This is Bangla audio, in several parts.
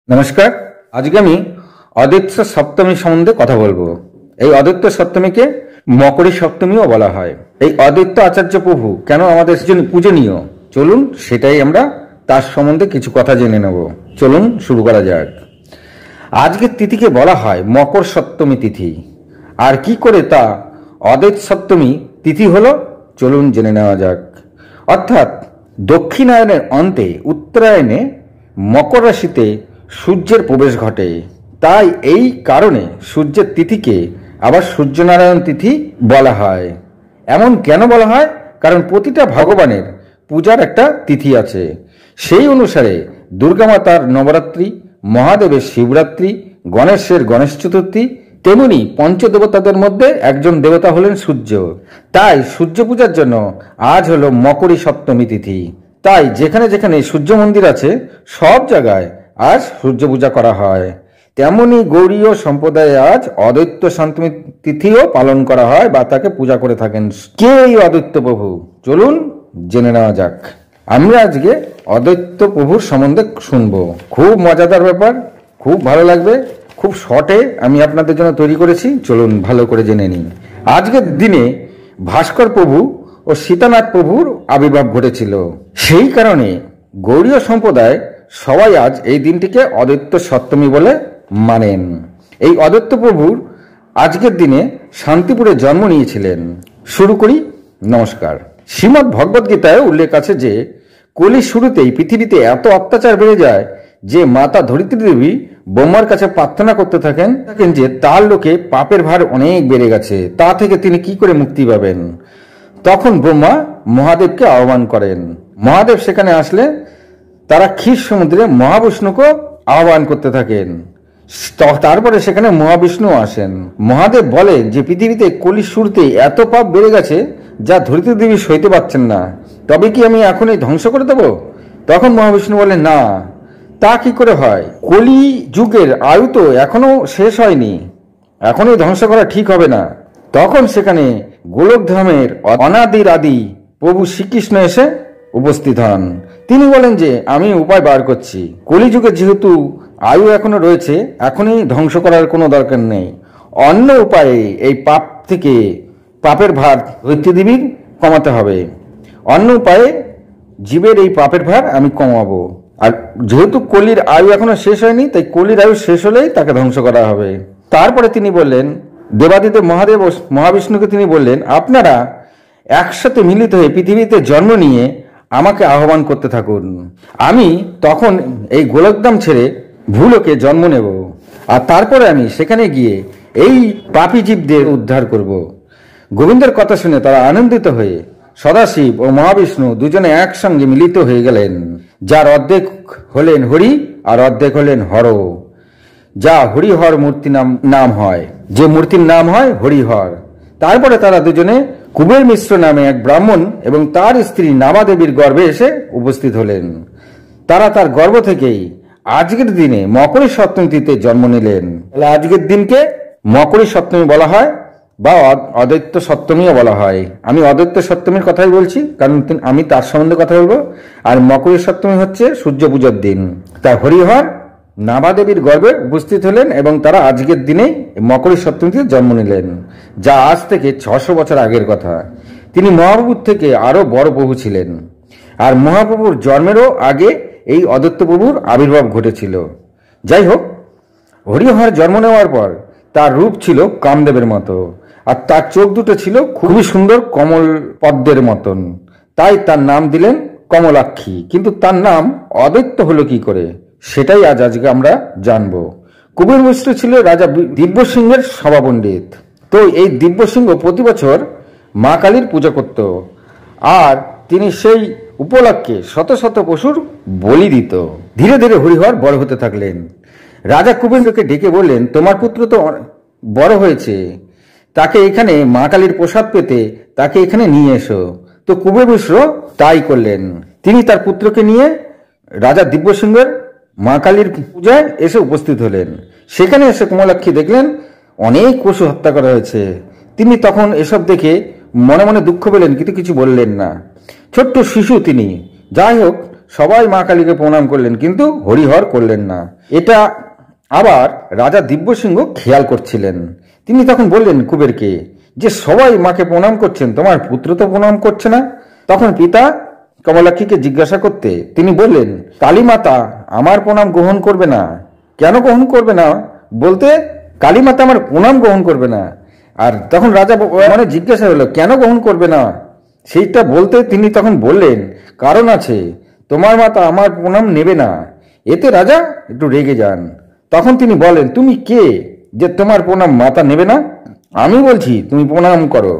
নমস্কার। আজকে আমি অদিত্য সপ্তমী সম্বন্ধে কথা বলবো। এই অদিত্য সপ্তমীকে মকরী সপ্তমীও বলা হয়। এই অদিত্য আচার্য প্রভু কেন আমাদের জন্য পূজনীয়, চলুন সেটাই আমরা তার সম্বন্ধে কিছু কথা জেনে নেব। চলুন শুরু করা যাক। আজকের তিথিকে বলা হয় মকর সপ্তমী তিথি। আর কি করে তা অদিত্য সপ্তমী তিথি হলো, চলুন জেনে নেওয়া যাক। অর্থাৎ দক্ষিণায়নের অন্তে উত্তরায়ণে মকর রাশিতে সূর্যের প্রবেশ ঘটে। তাই এই কারণে সূর্যের তিথিকে আবার সূর্যনারায়ণ তিথি বলা হয়। এমন কেন বলা হয়? কারণ প্রতিটা ভগবানের পূজার একটা তিথি আছে। সেই অনুসারে দুর্গা মাতার নবরাত্রি, মহাদেবের শিবরাত্রি, গণেশের গণেশ চতুর্থী, তেমনি পঞ্চদেবতাদের মধ্যে একজন দেবতা হলেন সূর্য। তাই সূর্য পূজার জন্য আজ হলো মকরী সপ্তমী তিথি। তাই যেখানে যেখানে সূর্য মন্দির আছে সব জায়গায় আজ সূর্য পূজা করা হয়। তেমনি গৌড়ীয় সম্প্রদায়ে আজ অদ্বৈত সপ্তমী তিথিও পালন করা হয় বা তাকে পূজা করে থাকেন। কে এই অদ্বৈত প্রভু, চলুন জেনে নেওয়া যাক। আমরা আজকে অদ্বৈত প্রভুর সম্বন্ধে শুনবো। খুব মজাদার ব্যাপার, খুব ভালো লাগবে। খুব শর্টে আমি আপনাদের জন্য তৈরি করেছি, চলুন ভালো করে জেনে নিন। আজকের দিনে ভাস্কর প্রভু ও সীতানাথ প্রভুর আবির্ভাব ঘটেছিল। সেই কারণে গৌড়ীয় সম্প্রদায় সবাই আজ এই দিনটিকে অদ্বৈত সপ্তমী বলে মানেন। এই অদ্বৈত প্রভুর আজকের দিনে শান্তিপুরে জন্ম নিয়েছিলেন। শুরু করি। নমস্কার। শ্রীমদ্ ভগবদ গীতায় উল্লেখ আছে যে কলির শুরুতেই পৃথিবীতে এত অত্যাচার বেড়ে যায় যে মাতা ধরিত্রী দেবী ব্রহ্মার কাছে প্রার্থনা করতে থাকেন যে তার লোকে পাপের ভার অনেক বেড়ে গেছে, তা থেকে তিনি কি করে মুক্তি পাবেন। তখন ব্রহ্মা মহাদেবকে আহ্বান করেন। মহাদেব সেখানে আসলে তারা ক্ষীর সমুদ্রে মহাবিষ্ণুকে আহ্বান করতে থাকেন। তারপরে সেখানে মহাবিষ্ণু আসেন। মহাদেব বলেন যে পৃথিবীতে কলির শুরুতে এত পাপ বেড়ে গেছে যা ধরিত্রী দেবী সইতে পারছেন না, তবে কি আমি এখনই ধ্বংস করে দেব? তখন মহাবিষ্ণু বলেন, না, তা কি করে হয়? কলি যুগের আয়ু তো এখনো শেষ হয়নি, এখনই ধ্বংস করা ঠিক হবে না। তখন সেখানে গোলকধামের অনাদির আদি প্রভু শ্রীকৃষ্ণ এসে উপস্থিত হন। তিনি বলেন যে আমি উপায় বার করছি। কলিযুগে যেহেতু আয়ু এখনো রয়েছে, এখনই ধ্বংস করার কোনো দরকার নেই। অন্য উপায়ে এই পাপ থেকে পাপের ভার ধরিত্রী দেবীর কমাতে হবে। অন্য উপায়ে জীবের এই পাপের ভার আমি কমাবো। আর যেহেতু কলির আয়ু এখনো শেষ হয়নি, তাই কলির আয়ু শেষ হলেই তাকে ধ্বংস করা হবে। তারপরে তিনি বললেন, দেবাদিদেব মহাদেব ও মহাবিষ্ণুকে তিনি বললেন, আপনারা একসাথে মিলিত হয়ে পৃথিবীতে জন্ম নিয়ে আমাকে আহ্বান করতে থাকুন। আমি তখন এই গোলকধাম ছেড়ে ভূলোকে জন্ম নেব, আর তারপরে আমি সেখানে গিয়ে এই পাপী জীবদের উদ্ধার করব। গোবিন্দের কথা শুনে তারা আনন্দিত হয়ে সদাশিব ও মহাবিষ্ণু দুজনে একসঙ্গে মিলিত হয়ে গেলেন। যার অর্ধেক হলেন হরি আর অর্ধেক হলেন হর, যা হরিহর মূর্তি নাম হয়, যে মূর্তির নাম হয় হরিহর। তারপরে তারা দুজনে কুবের মিশ্র নামে এক ব্রাহ্মণ এবং তার স্ত্রী নামা দেবীর গর্ভে এসে উপস্থিত হলেন। তারা তার গর্ভ থেকেই আজকের দিনে মকরী সপ্তমীতে জন্ম নিলেন। আজকের দিনকে মকরী সপ্তমী বলা হয় বা অদ্বৈত সপ্তমীও বলা হয়। আমি অদ্বৈত সপ্তমীর কথাই বলছি, কারণ আমি তার সম্বন্ধে কথা বলবো। আর মকরী সপ্তমী হচ্ছে সূর্য পূজার দিন। তা হরিহর নাভা দেবীর গর্ভে উপস্থিত হলেন এবং তারা আজকের দিনেই মকরী সপ্তমীতে জন্ম নিলেন, যা আজ থেকে 600 বছর আগের কথা। তিনি মহাপ্রভুর থেকে আরো বড় প্রভু ছিলেন। আর মহাপ্রভুর জন্মেরও আগে এই অদ্বৈত প্রভুর আবির্ভাব ঘটেছিল। যাই হোক, হরিহর জন্ম নেওয়ার পর তার রূপ ছিল কামদেবের মতো, আর তার চোখ দুটো ছিল খুবই সুন্দর কমল পদ্মের মতন। তাই তার নাম দিলেন কমলাক্ষী। কিন্তু তার নাম অদ্বৈত হলো কি করে, সেটাই আজকে আমরা জানবো। কুবের মিশ্র ছিল রাজা দিব্যসিংহের সভাপণ্ডিত। তো এই দিব্যসিংহ প্রতি বছর মা কালীর পূজা করত, আর তিনি সেই উপলক্ষে শত শত পশুর বলি দিত। ধীরে ধীরে হরিহর বড় হতে থাকলেন। রাজা কুবেরকে ডেকে বললেন, তোমার পুত্র তো বড় হয়েছে, তাকে এখানে মা কালীর প্রসাদ পেতে তাকে এখানে নিয়ে এসো। তো কুবের মিশ্র তাই করলেন। তিনি তার পুত্রকে নিয়ে রাজা দিব্যসিংহের মা কালীর পূজায় এসে উপস্থিত হলেন। সেখানে এসে কমলাক্ষী দেখলেন অনেক পশু হত্যা করা হয়েছে। তিনি তখন এসব দেখে মনে মনে দুঃখ পেলেন, কিন্তু কিছু বললেন না। ছোট্ট শিশু তিনি। যাই হোক, সবাই মা কালীকে প্রণাম করলেন, কিন্তু হরিহর করলেন না। এটা আবার রাজা দিব্যসিংহ খেয়াল করছিলেন। তিনি তখন বললেন কুবেরকে যে সবাই মাকে প্রণাম করছেন, তোমার পুত্র তো প্রণাম করছে না। তখন পিতা কমলাক্ষীকে জিজ্ঞাসা করতে তিনি বললেন, কালীমাতা আমার প্রণাম গ্রহণ করবে না। কেন গ্রহণ করবে না বলতে, কালীমাতা আমার প্রণাম গ্রহণ করবে না। আর তখন রাজা মানে জিজ্ঞাসা হলো কেন গ্রহণ করবে না, সেইটা বলতে তিনি তখন বললেন, কারণ আছে, তোমার মাতা আমার প্রণাম নেবে না। এতে রাজা একটু রেগে যান। তখন তিনি বলেন, তুমি কে যে তোমার প্রণাম মাতা নেবে না? আমি বলছি তুমি প্রণাম করো।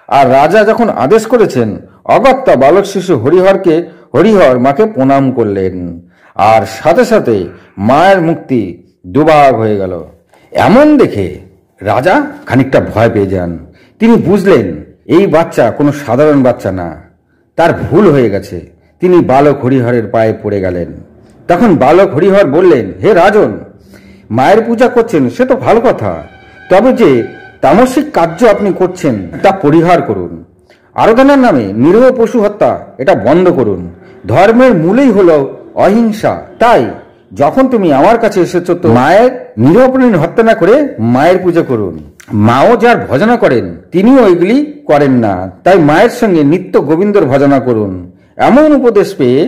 আর রাজা যখন আদেশ করেছেন, অগত্যা বালক শিশু হরিহর মাকে প্রণাম করলেন। আর সাথে সাথে মায়ের মুক্তি দুভাগ হয়ে গেল। এমন দেখে রাজা খানিকটা ভয় পেয়ে যান। তিনি বুঝলেন এই বাচ্চা কোনো সাধারণ বাচ্চা না, তার ভুল হয়ে গেছে। তিনি বালক হরিহরের পায়ে পড়ে গেলেন। তখন বালক হরিহর বললেন, হে রাজন, মায়ের পূজা করছেন সে তো ভালো কথা, তবে যে তামসিক কার্য আপনি করছেন তা পরিহার করুন। আরাধনার নামে নিরীহ পশু হত্যা এটা বন্ধ করুন। ধর্মের মূলেই হলো অহিংসা। তাই যখন তুমি আমার কাছে এসেছো তো মায়ের নিরীহ প্রাণীর হত্যা না করে মায়ের পূজা করুন। মাও যার ভজনা করেন তিনিও এগুলি করেন না, তাই মায়ের সঙ্গে নিত্য গোবিন্দর ভজনা করুন। এমন উপদেশ পেয়ে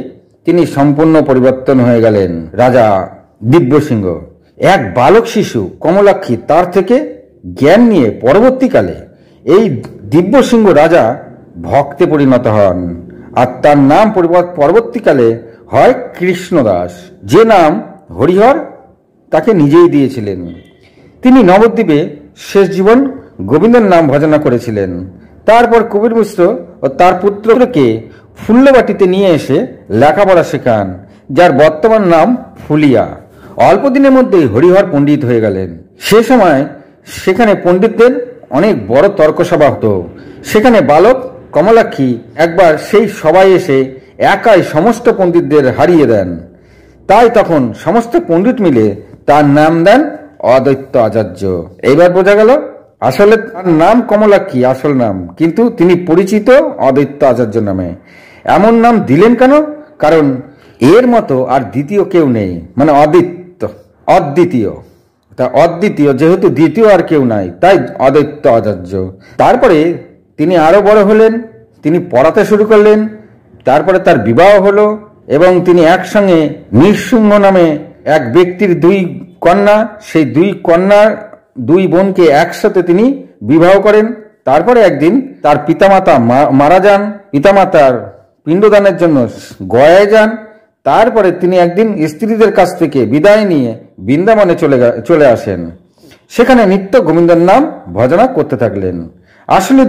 তিনি সম্পূর্ণ পরিবর্তন হয়ে গেলেন। রাজা দিব্যসিংহ এক বালক শিশু কমলাক্ষী তার থেকে জ্ঞান নিয়ে পরবর্তীকালে এই দিব্যসিংহ রাজা ভক্তে পরিণত হন। আর তার নাম পরবর্তীকালে হয় কৃষ্ণদাস, যে নাম হরিহর তাকে নিজেই দিয়েছিলেন। তিনি নবদ্বীপে শেষ জীবন গোবিন্দের নাম ভজনা করেছিলেন। তারপর কবির মিশ্র ও তার পুত্রকে ফুল্লবাটিতে নিয়ে এসে লেখাপড়া শেখান, যার বর্তমান নাম ফুলিয়া। অল্প দিনের মধ্যেই হরিহর পণ্ডিত হয়ে গেলেন। সে সময় সেখানে পণ্ডিতদের অনেক বড় তর্কসভা হতো। সেখানে বালক কমলাক্ষী একবার সেই সভায় এসে একাই সমস্ত পণ্ডিতদের হারিয়ে দেন। তাই তখন সমস্ত পণ্ডিত মিলে তার নাম দেন অদ্বৈত আচার্য। এইবার বোঝা গেল আসলে তার নাম কমলাক্ষী আসল নাম, কিন্তু তিনি পরিচিত অদ্বৈত আচার্য নামে। এমন নাম দিলেন কেন? কারণ এর মতো আর দ্বিতীয় কেউ নেই, মানে অদ্বিতীয়। তা অদ্বিতীয় যেহেতু দ্বিতীয় আর কেউ নাই, তাই অদ্বৈত আচার্য। তারপরে তিনি আরো বড় হলেন, তিনি পড়াতে শুরু করলেন। তারপরে তার বিবাহ হলো এবং তিনি একসঙ্গে নৃসিংহ নামে এক ব্যক্তির দুই কন্যা, সেই দুই বোনকে একসাথে তিনি বিবাহ করেন। তারপরে একদিন তার পিতামাতা মারা যান। পিতামাতার পিণ্ডদানের জন্য গয়ায় যান। তারপরে তিনি একদিন স্ত্রীদের কাছ থেকে বিদায় নিয়ে বৃন্দাবনে চলে আসেন। সেখানে নিত্য গোবিন্দের নাম ভজনা করতে থাকলেন। আসলে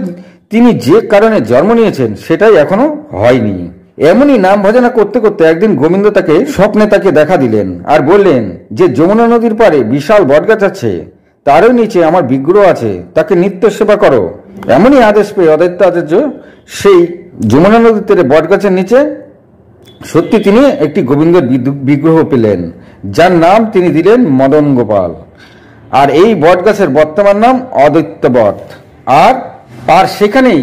তিনি যে কারণে জন্ম নিয়েছেন সেটাই এখনো হয়নি। এমনই নাম ভজনা করতে করতে একদিন গোবিন্দ তাকে স্বপ্নে তাকে দেখা দিলেন আর বললেন যে যমুনা নদীর পারে বিশাল বটগাছ আছে, তারও নিচে আমার বিগ্রহ আছে, তাকে নিত্য সেবা করো। এমনই আদেশ পেয়ে অদ্বৈত আচার্য সেই যমুনা নদীর তীরে বটগাছের নিচে সত্যি তিনি একটি গোবিন্দের বিগ্রহ পেলেন, যার নাম তিনি দিলেন মদন গোপাল। আর এই বটগাছের বর্তমান নাম অদ্বৈত বট। আর সেখানেই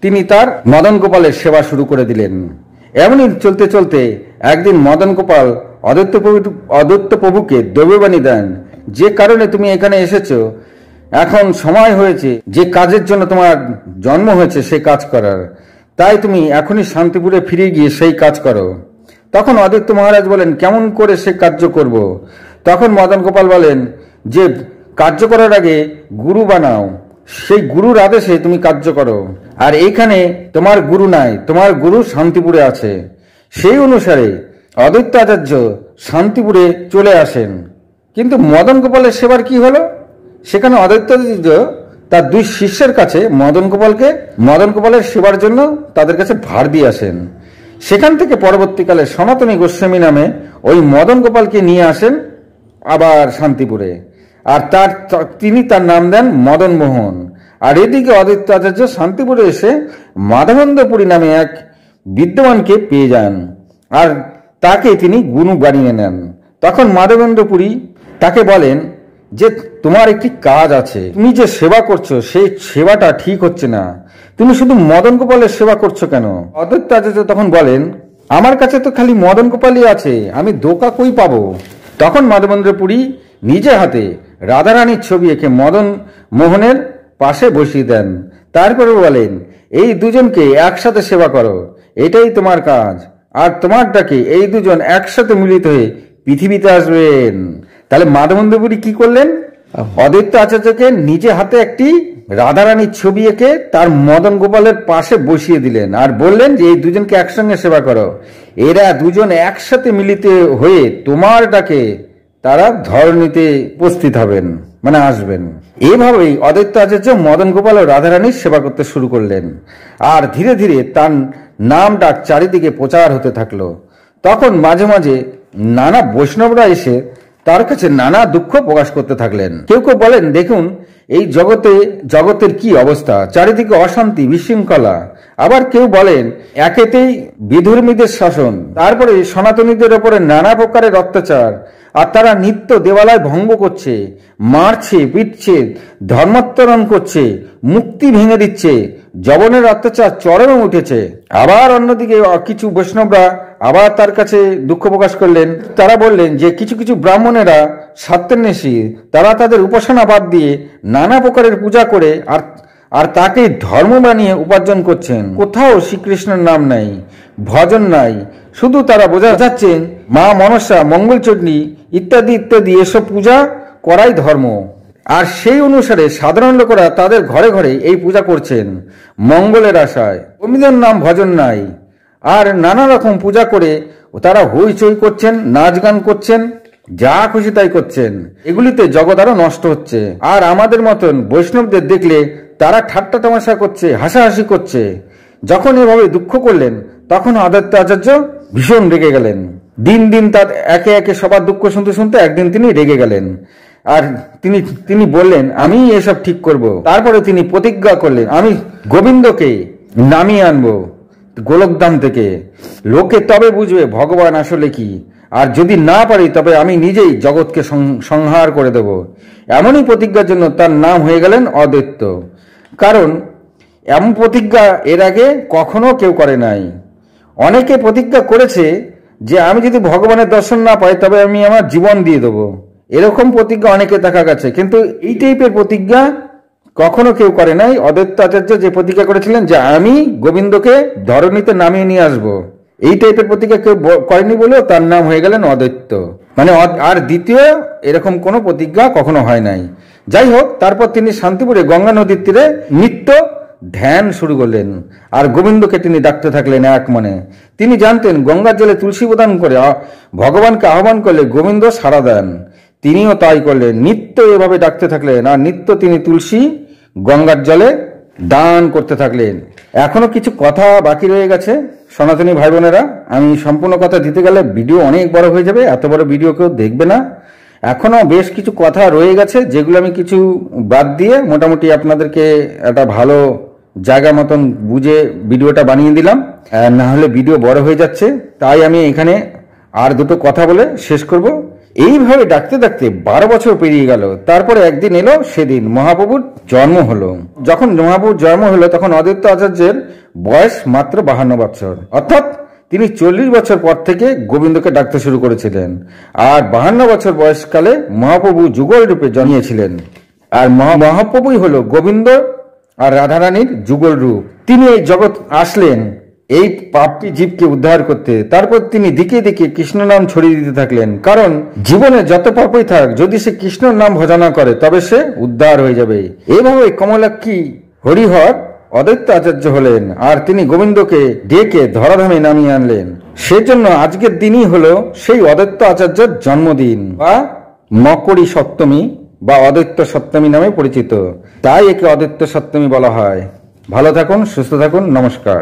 তিনি তার মদন গোপালের সেবা শুরু করে দিলেন। এমনই চলতে চলতে একদিন মদন গোপাল অদ্বৈত প্রভুকে দৈববাণী দেন, যে কারণে তুমি এখানে এসেছো, এখন সময় হয়েছে যে কাজের জন্য তোমার জন্ম হয়েছে সেই কাজ করার, তাই তুমি এখনই শান্তিপুরে ফিরে গিয়ে সেই কাজ করো। তখন অদ্বৈত মহারাজ বলেন, কেমন করে সে কার্য করব? তখন মদন গোপাল বলেন যে কার্য করার আগে গুরু বানাও, সেই গুরুর আদেশে তুমি কার্য করো। আর এইখানে তোমার গুরু নাই, তোমার গুরু শান্তিপুরে আছে। সেই অনুসারে অদ্বৈত আচার্য শান্তিপুরে চলে আসেন। কিন্তু মদন গোপালের সেবার কি হলো? সেখানে অদ্বৈত আচার্য তার দুই শিষ্যের কাছে মদন গোপালের সেবার জন্য তাদের কাছে ভার দিয়ে আসেন। সেখান থেকে পরবর্তীকালে সনাতনী গোস্বামী নামে ওই মদন গোপালকে নিয়ে আসেন আবার শান্তিপুরে। আর তিনি তার নাম দেন মদন মোহন। আর এদিকে অদ্বৈত আচার্য শান্তিপুরে এসে মাধবেন্দ্রপুরী নামে এক বিদ্যমানকে পেয়ে যান আর তাকে তিনি গুরু বানিয়ে নেন। তখন মাধবেন্দ্রপুরী তাকে বলেন যে তোমার একটি কাজ আছে, তুমি যে সেবা করছো সেই সেবাটা ঠিক হচ্ছে না, তুমি শুধু মদন গোপালের সেবা করছো কেন? অদ্বৈত আচার্য তখন বলেন আমার কাছে তো খালি মদন গোপালই আছে, আমি ধোকা কই পাবো? তখন মাধবেন্দ্র পুরী নিজে হাতে রাধারানীর ছবি এঁকে মদন মোহনের পাশে বসিয়ে দেন। তারপরে বলেন, এই দুজনকে একসাথে সেবা করো, এটাই তোমার কাজ। আর তোমার ডাকে এই দুজন একসাথে মিলিত হয়ে পৃথিবীতে আসবেন। তাহলে মাধবেন্দ্র পুরী কি করলেন? অদ্বৈত আচার্যকে নিজে হাতে একটি রাধারানীর ছবি এঁকে তার মদন গোপালের পাশে বসিয়ে দিলেন আর বললেন যে এই দুজনকে একসঙ্গে সেবা করো, এরা দুজন একসাথে মিলিত হয়ে তোমার ডাকে তারা ধরণীতে উপস্থিত হবেন, মানে আসবেন। এইভাবেই অদ্বৈত আচার্য মদন গোপাল ও রাধারানীর সেবা করতে শুরু করলেন। আর ধীরে ধীরে তার নাম ডাক চারিদিকে প্রচার হতে থাকলো। তখন মাঝে মাঝে নানা বৈষ্ণবরা এসে তার কাছে নানা দুঃখ প্রকাশ করতে থাকলেন। কেউ কেউ বলেন, দেখুন এই জগতের কি অবস্থা, চারিদিকে অশান্তি বিশৃঙ্খলা। আবার কেউ বলেন একেতেই বিধর্মীদের শাসন, তারপরে সনাতনীদের ওপরে নানা প্রকারের অত্যাচার, আর তারা নিত্য দেবালয় ভঙ্গ করছে, মারছে, পিটছে, ধর্মান্তরণ করছে, মুক্তি ভেঙে দিচ্ছে, যবনের অত্যাচার চরমে উঠেছে। আবার অন্যদিকে কিছু বৈষ্ণবরা আবার তার কাছে দুঃখ প্রকাশ করলেন। তারা বললেন যে কিছু কিছু ব্রাহ্মণেরা সত্যান্বেষী, তারা তাদের উপাসনা বাদ দিয়ে নানা প্রকারের পূজা করে আর তাকে ধর্ম বানিয়ে উপার্জন করছেন। কোথাও শ্রীকৃষ্ণের নাম নাই, ভজন নাই, শুধু তারা বোঝাচ্ছেন মা মনসা, মঙ্গলচণ্ডী ইত্যাদি ইত্যাদি এসব পূজা করাই ধর্ম। আর সেই অনুসারে সাধারণ লোকেরা তাদের ঘরে ঘরে এই পূজা করছেন মঙ্গলের আশায়। গোবিন্দের নাম ভজন নাই, আর নানা রকম পূজা করে তারা হইচই করছেন, নাচ গান করছেন, যা খুশি তাই করছেন। এগুলিতে জগৎ আরো নষ্ট হচ্ছে। আর আমাদের মতন বৈষ্ণবদের দেখলে তারা ঠাট্টা তামাশা করছে, হাসাহাসি করছে। যখন এভাবে দুঃখ করলেন তখন অদ্বৈত আচার্য ভীষণ রেগে গেলেন। দিন দিন তার একে একে সবার দুঃখ শুনতে শুনতে একদিন তিনি রেগে গেলেন। আর তিনি বললেন, আমি এসব ঠিক করব। তারপরে তিনি প্রতিজ্ঞা করলেন, আমি গোবিন্দকে নামিয়ে আনবো গোলকধাম থেকে, লোকে তবে বুঝবে ভগবান আসলে কি। আর যদি না পারি তবে আমি নিজেই জগৎকে সংহার করে দেব। এমনই প্রতিজ্ঞার জন্য তার নাম হয়ে গেলেন অদ্বৈত। কারণ এমন প্রতিজ্ঞা এর আগে কখনো কেউ করে নাই। অনেকে প্রতিজ্ঞা করেছে যে আমি যদি ভগবানের দর্শন না পাই তবে আমি আমার জীবন দিয়ে দেবো, এরকম প্রতিজ্ঞা অনেকে দেখা গেছে। কিন্তু এই টাইপের প্রতিজ্ঞা কখনো কেউ করে নাই। অদ্বৈত আচার্য যে প্রতিজ্ঞা করেছিলেন যে আমি গোবিন্দকে ধরণীতে নামিয়ে নিয়ে আসবো, এই টাইপের প্রতিজ্ঞা কেউ করেনি বলেও তার নাম হয়ে গেলেন অদ্বৈত। মানে আর দ্বিতীয় এরকম কোনো প্রতিজ্ঞা কখনো হয় নাই। যাই হোক, তারপর তিনি শান্তিপুরে গঙ্গা নদীর তীরে নিত্য ধ্যান শুরু করলেন আর গোবিন্দকে তিনি ডাকতে থাকলেন এক মনে। তিনি জানতেন গঙ্গার জলে তুলসী প্রদান করে ভগবানকে আহ্বান করলে গোবিন্দ সাড়া দেন। তিনিও তাই করলেন, নিত্য এভাবে ডাকতে থাকলেন আর নিত্য তিনি তুলসী গঙ্গার জলে দান করতে থাকলেন। এখনো কিছু কথা বাকি রয়ে গেছে সনাতনী ভাই বোনেরা। আমি সম্পূর্ণ কথা দিতে গেলে ভিডিও অনেক বড় হয়ে যাবে, এত বড় ভিডিও কেউ দেখবে না। এখনো বেশ কিছু কথা রয়ে গেছে যেগুলো আমি কিছু বাদ দিয়ে মোটামুটি আপনাদেরকে একটা ভালো জায়গা মতন বুঝে ভিডিওটা বানিয়ে দিলাম। না হলে ভিডিও বড় হয়ে যাচ্ছে, তাই আমি এখানে আর দুটো কথা বলে শেষ করব। এইভাবে ডাকতে ডাকতে 12 বছর পেরিয়ে গেল। তারপরে একদিন এলো, সেদিন মহাপ্রভুর জন্ম হলো। যখন মহাপ্রভুর জন্ম হলো তখন অদ্বৈত আচার্যের বয়স মাত্র 52 বছর, অর্থাৎ তিনি 40 বছর পর থেকে গোবিন্দকে ডাকতে শুরু করেছিলেন। আর 52 বছর বয়সকালে মহাপ্রভু যুগল রূপে জন্মিয়েছিলেন। আর মহাপ্রভুই হলো গোবিন্দ আর রাধারানীর যুগল রূপ। তিনি এই জগৎ আসলেন এই পাপী জীবকে উদ্ধার করতে। তারপর তিনি দিকে দিকে কৃষ্ণ নাম ছড়িয়ে দিতে থাকলেন। কারণ জীবনে যত পাপই থাক, যদি সে কৃষ্ণর নাম ভজনা করে তবে সে উদ্ধার হয়ে যাবে। এইভাবে কমলাক্ষী হরিহর অদ্বৈত আচার্য হলেন আর তিনি গোবিন্দকে ডেকে ধরাধামে নামিয়ে আনলেন। সেজন্য আজকের দিনই হলো সেই অদ্বৈত আচার্যের জন্মদিন বা মকরী সপ্তমী বা অদ্বৈত সপ্তমী নামে পরিচিত। তাই একে অদ্বৈত সপ্তমী বলা হয়। ভালো থাকুন, সুস্থ থাকুন, নমস্কার।